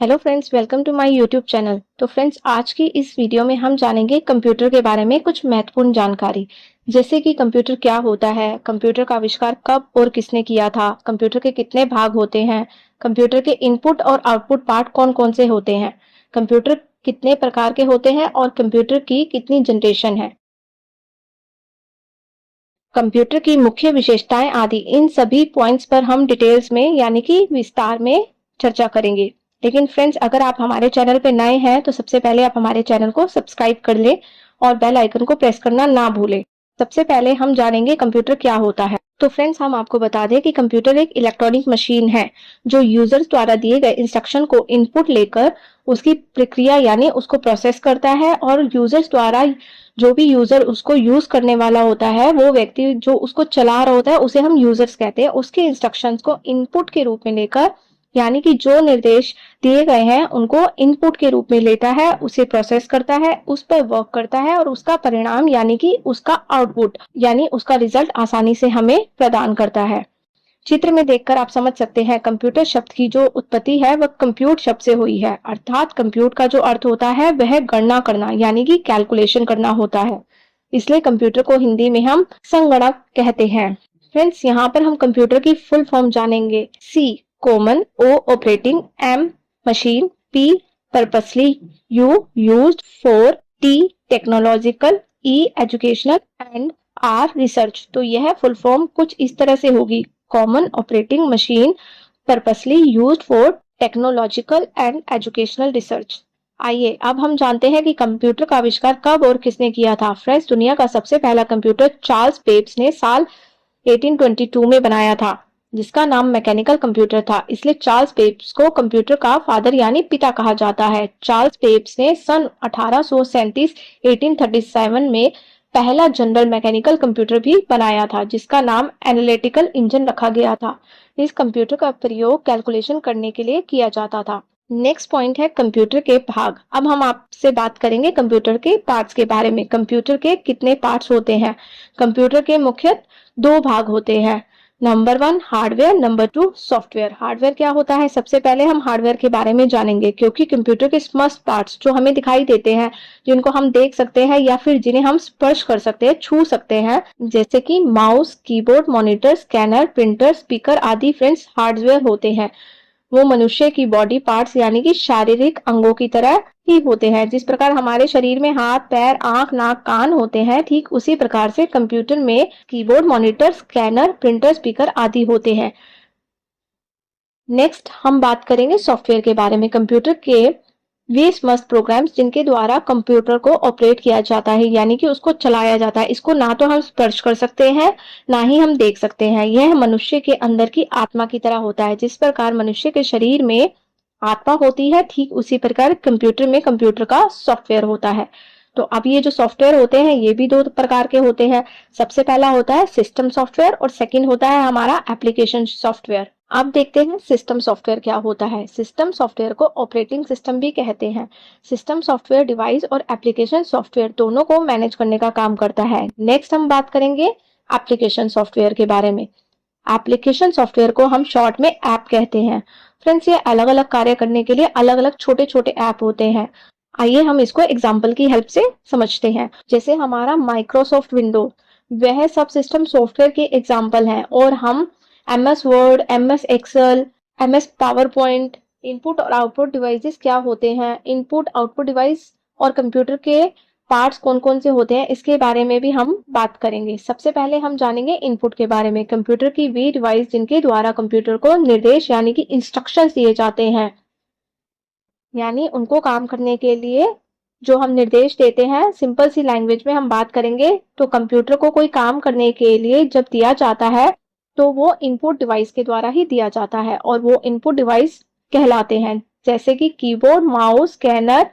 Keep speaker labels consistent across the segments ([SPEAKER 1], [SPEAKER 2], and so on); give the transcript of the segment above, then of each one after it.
[SPEAKER 1] Hello friends, welcome to my YouTube channel. तो friends, आज की इस वीडियो में हम जानेंगे कंप्यूटर के बारे में कुछ महत्वपूर्ण जानकारी। जैसे कि कंप्यूटर क्या होता है, कंप्यूटर का आविष्कार कब और किसने किया था, कंप्यूटर के कितने भाग होते हैं, कंप्यूटर के इनपुट और आउटपुट पार्ट कौन कौन से होते हैं, कंप्यूटर कितने प्रकार के होते हैं और कंप्यूटर की कितनी जनरेशन है, कंप्यूटर की मुख्य विशेषताएं आदि, इन सभी पॉइंट्स पर हम डिटेल्स में यानी कि विस्तार में चर्चा करेंगे। लेकिन फ्रेंड्स, अगर आप हमारे चैनल पे नए हैं तो सबसे पहले आप हमारे चैनल को सब्सक्राइब कर लें और बेल आइकन को प्रेस करना ना भूलें। सबसे पहले हम जानेंगे कंप्यूटर क्या होता है। तो फ्रेंड्स, हम आपको बता दें कि कंप्यूटर एक इलेक्ट्रॉनिक मशीन है जो यूजर्स द्वारा दिए गए इंस्ट्रक्शन को इनपुट लेकर उसकी प्रक्रिया यानी उसको प्रोसेस करता है, और यूजर्स द्वारा जो भी यूजर उसको यूज करने वाला होता है, वो व्यक्ति जो उसको चला रहा होता है, उसे हम यूजर्स कहते हैं। उसके इंस्ट्रक्शंस को इनपुट के रूप में लेकर यानी कि जो निर्देश दिए गए हैं उनको इनपुट के रूप में लेता है, उसे प्रोसेस करता है, उस पर वर्क करता है और उसका परिणाम यानी कि उसका आउटपुट यानी उसका रिजल्ट आसानी से हमें प्रदान करता है। चित्र में देखकर आप समझ सकते हैं, कंप्यूटर शब्द की जो उत्पत्ति है वह कंप्यूट शब्द से हुई है, अर्थात कंप्यूट का जो अर्थ होता है वह गणना करना यानी कि कैलकुलेशन करना होता है। इसलिए कंप्यूटर को हिंदी में हम संगणक कहते हैं। फ्रेंड्स, यहाँ पर हम कंप्यूटर की फुल फॉर्म जानेंगे। C common, O operating, M machine, P purposely, U used, for, T technological, E educational and R research. तो यह फुल फॉर्म कुछ इस तरह से होगी: common operating machine, purposely used for technological and educational research. आइए अब हम जानते हैं कि कंप्यूटर का आविष्कार कब और किसने किया था। फ्रेंड्स, दुनिया का सबसे पहला कंप्यूटर चार्ल्स बेब्स ने साल 1822 में बनाया था, जिसका नाम मैकेनिकल कंप्यूटर था। इसलिए चार्ल्स बेब्स को कंप्यूटर का फादर यानी पिता कहा जाता है। चार्ल्स बेब्स ने सन 1837 1837 में पहला जनरल मैकेनिकल कंप्यूटर भी बनाया था, जिसका नाम एनालिटिकल इंजन रखा गया था। इस कंप्यूटर का प्रयोग कैलकुलेशन करने के लिए किया जाता था। नेक्स्ट पॉइंट है कंप्यूटर के भाग। अब हम आपसे बात करेंगे कंप्यूटर के पार्ट्स के बारे में। कंप्यूटर के कितने पार्ट्स होते हैं? कंप्यूटर के मुख्य दो भाग होते हैं। Number 1 hardware, number 2 software. Hardware क्या होता है? सबसे पहले हम हार्डवेयर के बारे में जानेंगे, क्योंकि कंप्यूटर के समस्त पार्ट्स जो हमें दिखाई देते हैं, जिनको हम देख सकते हैं या फिर जिन्हें हम स्पर्श कर सकते हैं, छू सकते हैं, जैसे कि mouse, keyboard, monitor, scanner, printer, speaker आदि, फ्रेंड्स, हार्डवेयर होते हैं। वो मनुष्य की बॉडी पार्ट्स यानी कि शारीरिक अंगों की तरह ही होते हैं। जिस प्रकार हमारे शरीर में हाथ, पैर, आंख, नाक, कान होते हैं, ठीक उसी प्रकार से कंप्यूटर में keyboard, monitor, scanner, printer, speaker आदि होते हैं। नेक्स्ट हम बात करेंगे सॉफ्टवेयर के बारे में। कंप्यूटर के वे समस्त प्रोग्राम्स जिनके द्वारा कंप्यूटर को ऑपरेट किया जाता है यानी कि उसको चलाया जाता है, इसको ना तो हम स्पर्श कर सकते हैं, ना ही हम देख सकते हैं। यह मनुष्य के अंदर की आत्मा की तरह होता है। जिस प्रकार मनुष्य के शरीर में आत्मा होती है, ठीक उसी प्रकार कंप्यूटर में कंप्यूटर का सॉफ्टवेयर होता है। तो अब ये जो सॉफ्टवेयर होते हैं, ये भी दो प्रकार के होते हैं। सबसे पहला होता है सिस्टम सॉफ्टवेयर और सेकंड होता है हमारा एप्लीकेशन सॉफ्टवेयर। अब देखते हैं सिस्टम सॉफ्टवेयर क्या होता है। सिस्टम सॉफ्टवेयर को ऑपरेटिंग सिस्टम भी कहते हैं। सिस्टम सॉफ्टवेयर डिवाइस और एप्लीकेशन सॉफ्टवेयर दोनों को मैनेज करने का काम करता है। नेक्स्ट हम बात करेंगे एप्लीकेशन सॉफ्टवेयर के बारे में। एप्लीकेशन सॉफ्टवेयर को हम शॉर्ट में ऐप कहते हैं। फ्रेंड्स, ये अलग अलग कार्य करने के लिए अलग अलग छोटे छोटे ऐप होते हैं। आइए हम इसको एग्जाम्पल की हेल्प से समझते हैं। जैसे हमारा माइक्रोसॉफ्ट विंडो, वह सब सिस्टम सॉफ्टवेयर के एग्जाम्पल हैं, और हम MS word, MS excel, MS PowerPoint. Input और आउटपुट डिवाइसेस क्या होते हैं? इनपुट आउटपुट डिवाइस और कंप्यूटर के पार्ट्स कौन कौन से होते हैं, इसके बारे में भी हम बात करेंगे। सबसे पहले हम जानेंगे इनपुट के बारे में। कंप्यूटर की वे डिवाइस जिनके द्वारा कंप्यूटर को निर्देश यानी कि इंस्ट्रक्शंस दिए जाते हैं, यानी उनको काम करने के लिए जो हम निर्देश देते हैं। सिंपल सी लैंग्वेज में हम बात करेंगे तो कंप्यूटर को कोई काम करने के लिए जब दिया जाता है तो वो इनपुट डिवाइस के द्वारा ही दिया जाता है, और वो इनपुट डिवाइस कहलाते हैं, जैसे कि कीबोर्ड, माउस, स्कैनर,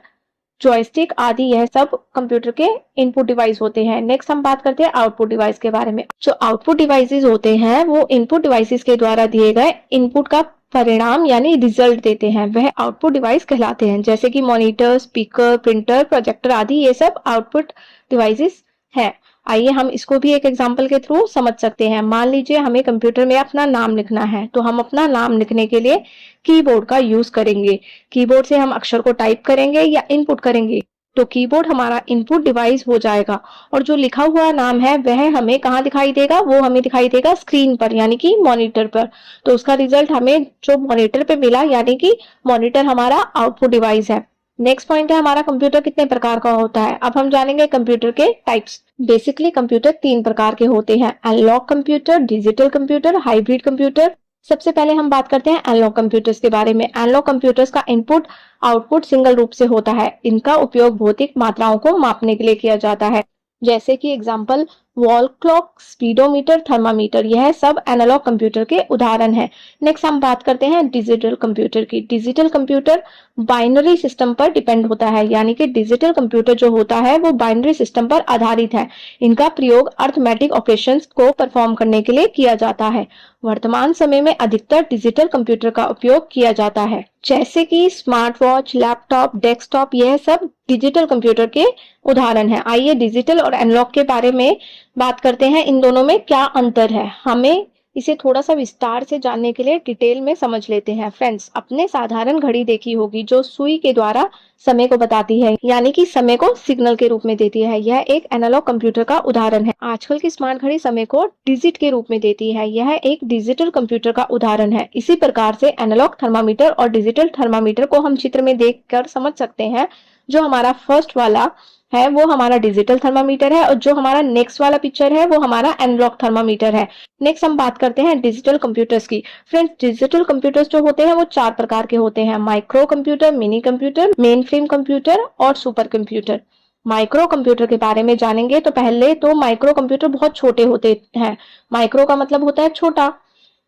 [SPEAKER 1] जॉयस्टिक आदि। यह सब कंप्यूटर के इनपुट डिवाइस होते हैं। नेक्स्ट हम बात करते हैं आउटपुट डिवाइस के बारे में। जो आउटपुट डिवाइसेस होते हैं वो इनपुट डिवाइसेस के द्वारा दिए गए इनपुट का परिणाम यानी रिजल्ट देते हैं, वह आउटपुट डिवाइस कहलाते हैं, जैसे कि मॉनिटर, स्पीकर, प्रिंटर, प्रोजेक्टर आदि। ये सब आउटपुट डिवाइसेस है। आइए हम इसको भी एक एग्जाम्पल के थ्रू समझ सकते हैं। मान लीजिए हमें कंप्यूटर में अपना नाम लिखना है, तो हम अपना नाम लिखने के लिए कीबोर्ड का यूज करेंगे। कीबोर्ड से हम अक्षर को टाइप करेंगे या इनपुट करेंगे, तो कीबोर्ड हमारा इनपुट डिवाइस हो जाएगा और जो लिखा हुआ नाम है वह हमें कहाँ दिखाई देगा, वो हमें दिखाई देगा स्क्रीन पर यानी कि मॉनिटर पर। तो उसका रिजल्ट हमें जो मॉनिटर पे मिला, यानी कि मॉनिटर हमारा आउटपुट डिवाइस है। नेक्स्ट पॉइंट है हमारा कंप्यूटर कितने प्रकार का होता है। अब हम जानेंगे कंप्यूटर के टाइप्स। बेसिकली कंप्यूटर 3 प्रकार के होते हैं, analog computer, digital computer, hybrid computer. सबसे पहले हम बात करते हैं एनालॉग कंप्यूटर्स के बारे में। एनालॉग कंप्यूटर्स का इनपुट आउटपुट सिंगल रूप से होता है। इनका उपयोग भौतिक मात्राओं को मापने के लिए किया जाता है, जैसे कि example wall clock, speedometer, thermometer, यह सब एनालॉग कंप्यूटर के उदाहरण हैं। नेक्स्ट हम बात करते हैं डिजिटल कंप्यूटर की। डिजिटल कंप्यूटर बाइनरी सिस्टम पर डिपेंड होता है, यानी कि डिजिटल कंप्यूटर जो होता है वो बाइनरी सिस्टम पर आधारित है। इनका प्रयोग अर्थमेटिक ऑपरेशंस को परफॉर्म करने के लिए किया जाता है। वर्तमान समय में अधिकतर डिजिटल कंप्यूटर का उपयोग किया जाता है, जैसे कि स्मार्ट वॉच, लैपटॉप, डेस्कटॉप, यह सब डिजिटल कंप्यूटर के उदाहरण है। आइए डिजिटल और एनालॉग के बारे में बात करते हैं, इन दोनों में क्या अंतर है। हमें इसे थोड़ा सा विस्तार से जानने के लिए डिटेल में समझ लेते हैं। फ्रेंड्स, अपने साधारण घड़ी देखी होगी जो सुई के द्वारा समय को बताती है, यानी कि समय को सिग्नल के रूप में देती है। यह एक एनालॉग कंप्यूटर का उदाहरण है। आजकल की स्मार्ट घड़ी समय को डिजिट के रूप में देती है। यह एक डिजिटल कंप्यूटर का उदाहरण है। इसी प्रकार से एनालॉग थर्मामीटर और डिजिटल थर्मामीटर को हम चित्र में देखकर समझ सकते हैं। जो हमारा फर्स्ट वाला है वो हमारा डिजिटल थर्मामीटर है और जो हमारा नेक्स्ट वाला पिक्चर है वो हमारा एनालॉग थर्मामीटर है। नेक्स्ट हम बात करते हैं डिजिटल कंप्यूटर्स की। फ्रेंड्स, डिजिटल कंप्यूटर्स जो होते हैं वो 4 प्रकार के होते हैं, micro computer, mini computer, main frame computer और सुपर कंप्यूटर। माइक्रो कंप्यूटर के बारे में जानेंगे तो पहले तो माइक्रो कंप्यूटर बहुत छोटे होते हैं। माइक्रो का मतलब होता है छोटा,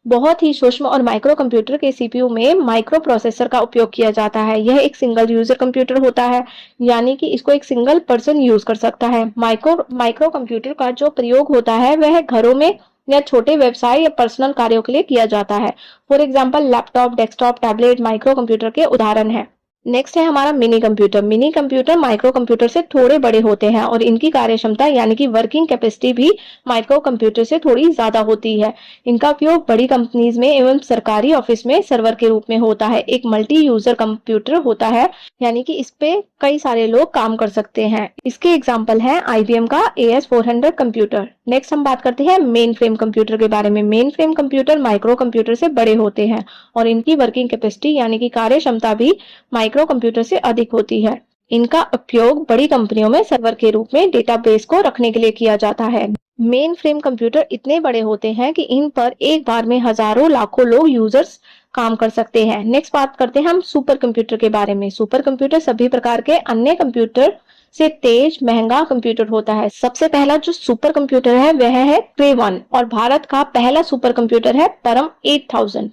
[SPEAKER 1] बहुत ही सूक्ष्म, और माइक्रो कंप्यूटर के सीपीयू में माइक्रो प्रोसेसर का उपयोग किया जाता है। यह एक सिंगल यूजर कंप्यूटर होता है, यानी कि इसको एक सिंगल पर्सन यूज कर सकता है। माइक्रो कंप्यूटर का जो प्रयोग होता है वह घरों में या छोटे व्यवसाय या पर्सनल कार्यों के लिए किया जाता है। For example laptop, desktop, tablet micro computer के उदाहरण है। नेक्स्ट है हमारा mini computer. Mini computer micro computer से थोड़े बड़े होते हैं और इनकी कार्यक्षमता यानी कि वर्किंग कैपेसिटी भी माइक्रो कंप्यूटर से थोड़ी ज्यादा होती है। इनका उपयोग बड़ी कंपनीज में एवं सरकारी ऑफिस में सर्वर के रूप में होता है। एक मल्टी यूजर कंप्यूटर होता है, यानी कि इस पे कई सारे लोग काम कर सकते हैं। इसके एग्जाम्पल है IBM का AS400 कंप्यूटर। नेक्स्ट हम बात करते हैं मेन फ्रेम कंप्यूटर के बारे में। Main frame computer micro computer से बड़े होते हैं और इनकी वर्किंग कैपेसिटी यानी कि कार्य क्षमता भी माइक्रो कंप्यूटर से अधिक होती है। इनका उपयोग बड़ी कंपनियों में सर्वर के रूप में डेटाबेस को रखने के लिए किया जाता है। मेन फ्रेम कंप्यूटर इतने बड़े होते हैं कि इन पर एक बार में हजारों लाखों लोग यूजर्स काम कर सकते हैं। नेक्स्ट बात करते हैं हम सुपर कंप्यूटर के बारे में। सुपर कंप्यूटर सभी प्रकार के अन्य कंप्यूटर से तेज महंगा कंप्यूटर होता है। सबसे पहला जो सुपर कंप्यूटर है वह है क्रे 1 और भारत का पहला सुपर कंप्यूटर है परम 8000।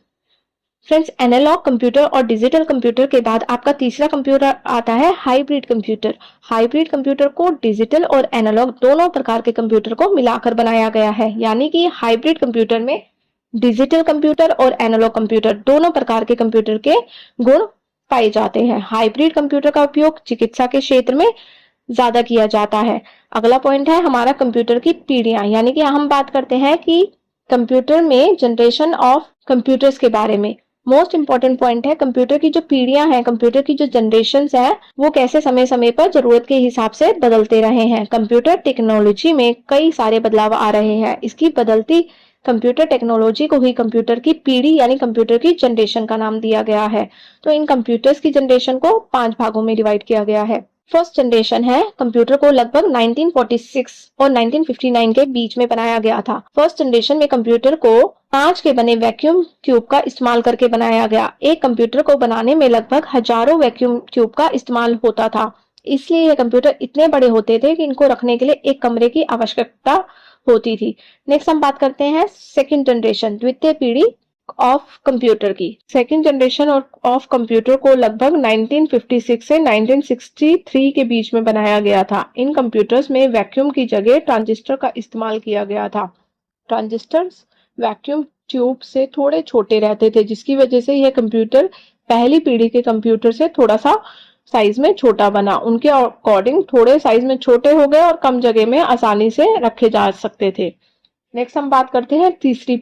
[SPEAKER 1] फ्रेंड्स, एनालॉग कंप्यूटर और डिजिटल कंप्यूटर के बाद आपका तीसरा कंप्यूटर आता है हाइब्रिड कंप्यूटर। हाइब्रिड कंप्यूटर को डिजिटल और एनालॉग दोनों प्रकार के कंप्यूटर को मिलाकर बनाया गया है, यानी कि हाइब्रिड कंप्यूटर में डिजिटल कंप्यूटर और एनालॉग कंप्यूटर दोनों प्रकार के कंप्यूटर के गुण पाए जाते हैं। हाइब्रिड कंप्यूटर का उपयोग चिकित्सा के क्षेत्र में ज्यादा किया जाता है। अगला पॉइंट है हमारा कंप्यूटर की पीढ़ियां, यानी कि हम बात करते हैं कि कंप्यूटर में जनरेशन ऑफ कंप्यूटर्स के बारे में। मोस्ट इंपॉर्टेंट पॉइंट है कंप्यूटर की जो पीढ़ियां हैं, कंप्यूटर की जो जनरेशन्स है वो कैसे समय समय पर जरूरत के हिसाब से बदलते रहे हैं। कंप्यूटर टेक्नोलॉजी में कई सारे बदलाव आ रहे हैं। इसकी बदलती कंप्यूटर टेक्नोलॉजी को ही कंप्यूटर की पीढ़ी यानी कंप्यूटर की जनरेशन का नाम दिया गया है। तो इन कंप्यूटर्स की जनरेशन को 5 भागों में डिवाइड किया गया है। फर्स्ट जनरेशन है कंप्यूटर को लगभग 1946 और 1959 के बीच में बनाया गया था। फर्स्ट जनरेशन में कंप्यूटर को कांच के बने वैक्यूम ट्यूब का इस्तेमाल करके बनाया गया। एक कंप्यूटर को बनाने में लगभग हजारों वैक्यूम ट्यूब का इस्तेमाल होता था, इसलिए ये कंप्यूटर इतने बड़े होते थे कि इनको रखने के लिए एक कमरे की आवश्यकता होती थी। नेक्स्ट हम बात करते हैं सेकंड जनरेशन, द्वितीय पीढ़ी ऑफ कंप्यूटर की। सेकंड जनरेशन ऑफ कंप्यूटर को लगभग 1956 से 1963 के बीच में बनाया गया था। इन कंप्यूटर्स में वैक्यूम की जगह ट्रांजिस्टर का इस्तेमाल किया गया था। ट्रांजिस्टर्स वैक्यूम ट्यूब से थोड़े छोटे रहते थे, जिसकी वजह से यह कंप्यूटर पहली पीढ़ी के कंप्यूटर से थोड़ा सा साइज में छोटा बना, उनके अकॉर्डिंग थोड़े साइज में छोटे हो गए और कम जगह में आसानी से रखे जा सकते थे। नेक्स्ट हम बात करते हैं तीसरी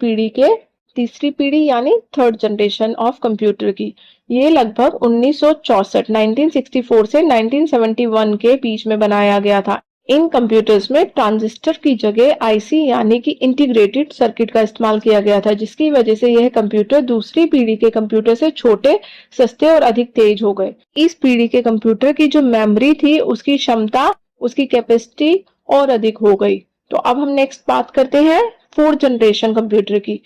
[SPEAKER 1] पीढ़ी यानी थर्ड जनरेशन ऑफ कंप्यूटर की। ये लगभग 1964 से 1971 के बीच में बनाया गया था। इन कंप्यूटर्स में ट्रांजिस्टर की जगह आईसी यानी कि इंटीग्रेटेड सर्किट का इस्तेमाल किया गया था, जिसकी वजह से यह कंप्यूटर दूसरी पीढ़ी के कंप्यूटर से छोटे, सस्ते और अधिक तेज हो गए। इस पीढ़ी के कंप्यूटर की जो मेमोरी थी, उसकी क्षमता, उसकी कैपेसिटी और अधिक हो गई। तो अब हम नेक्स्ट बात करते हैं फोर्थ जनरेशन कंप्यूटर की।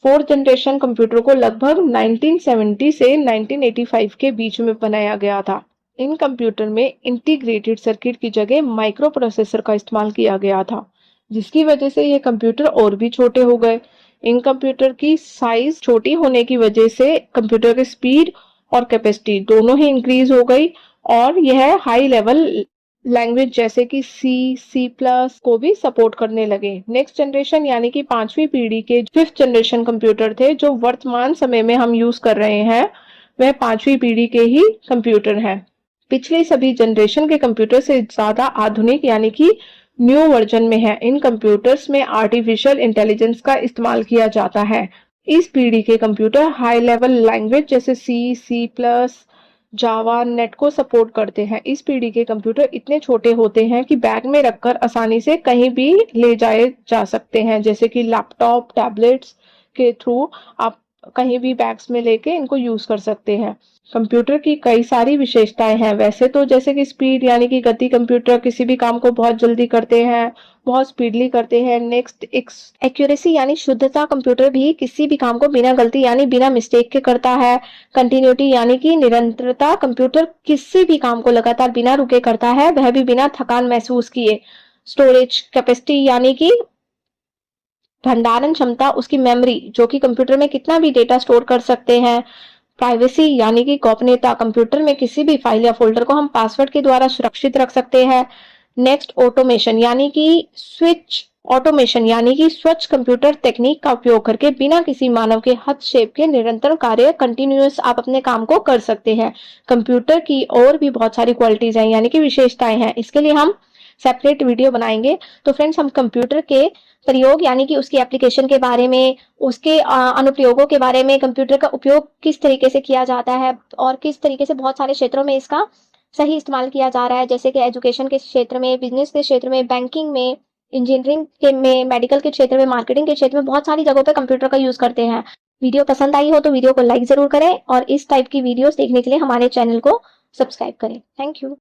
[SPEAKER 1] फोर्थ जनरेशन कंप्यूटर को लगभग 1970 से 1985 के बीच में बनाया गया था। इन कंप्यूटर में इंटीग्रेटेड सर्किट की जगह माइक्रो प्रोसेसर का इस्तेमाल किया गया था, जिसकी वजह से ये कंप्यूटर और भी छोटे हो गए। इन कंप्यूटर की साइज छोटी होने की वजह से कंप्यूटर की स्पीड और कैपेसिटी दोनों ही इंक्रीज हो गई और यह हाई लेवल लैंग्वेज जैसे कि सी प्लस को भी सपोर्ट करने लगे। नेक्स्ट जनरेशन यानी कि पांचवी पीढ़ी के फिफ्थ जनरेशन कंप्यूटर थे जो वर्तमान समय में हम यूज कर रहे हैं, वह पांचवी पीढ़ी के ही कंप्यूटर हैं। पिछले सभी जनरेशन के कंप्यूटर से ज्यादा आधुनिक यानी कि न्यू वर्जन में है। इन कंप्यूटर्स में आर्टिफिशियल इंटेलिजेंस का इस्तेमाल किया जाता है। इस पीढ़ी के कंप्यूटर हाई लेवल लैंग्वेज जैसे सी प्लस, जावा, नेट को सपोर्ट करते हैं। इस पीढ़ी के कंप्यूटर इतने छोटे होते हैं कि बैग में रखकर आसानी से कहीं भी ले जाए जा सकते हैं, जैसे कि लैपटॉप, टैबलेट्स के थ्रू आप कहीं भी बैग्स में लेके इनको यूज कर सकते हैं। कंप्यूटर की कई सारी विशेषताएं हैं वैसे तो, जैसे कि स्पीड यानी कि गति, कंप्यूटर किसी भी काम को बहुत जल्दी करते हैं, बहुत स्पीडली करते हैं। नेक्स्ट एक्यूरेसी यानी शुद्धता, कंप्यूटर भी किसी भी काम को बिना गलती यानी बिना मिस्टेक के करता है। कंटिन्यूटी यानी कि निरंतरता, कंप्यूटर किसी भी काम को लगातार बिना रुके करता है, वह भी बिना थकान महसूस किए। स्टोरेज कैपेसिटी यानी कि भंडारण क्षमता, उसकी मेमोरी जो कि कंप्यूटर में कितना भी डेटा स्टोर कर सकते हैं। प्राइवेसी यानी कि गोपनीयता, कंप्यूटर में किसी भी फाइल या फोल्डर को हम पासवर्ड के द्वारा सुरक्षित रख सकते हैं। नेक्स्ट ऑटोमेशन यानी कि स्वच्छ कंप्यूटर तकनीक का उपयोग करके बिना किसी मानव के हस्तक्षेप के निरंतर कार्य कंटिन्यूअस आप अपने काम को कर सकते हैं। कंप्यूटर की और भी बहुत सारी क्वालिटीज हैं यानी कि विशेषताएं हैं, इसके लिए हम सेपरेट वीडियो बनाएंगे। तो फ्रेंड्स, हम कंप्यूटर के प्रयोग यानी कि उसकी एप्लीकेशन के बारे में, उसके अनुप्रयोगों के बारे में, कंप्यूटर का उपयोग किस तरीके से किया जाता है और किस तरीके से बहुत सारे क्षेत्रों में इसका सही इस्तेमाल किया जा रहा है, जैसे कि एजुकेशन के क्षेत्र में, बिजनेस के क्षेत्र में, बैंकिंग में, इंजीनियरिंग के में, मेडिकल के क्षेत्र में, मार्केटिंग के क्षेत्र में, बहुत सारी जगहों पे कंप्यूटर का यूज करते हैं। वीडियो पसंद आई हो तो वीडियो को लाइक जरूर करें और इस टाइप की वीडियोस देखने के लिए हमारे चैनल को सब्सक्राइब करें। Thank you.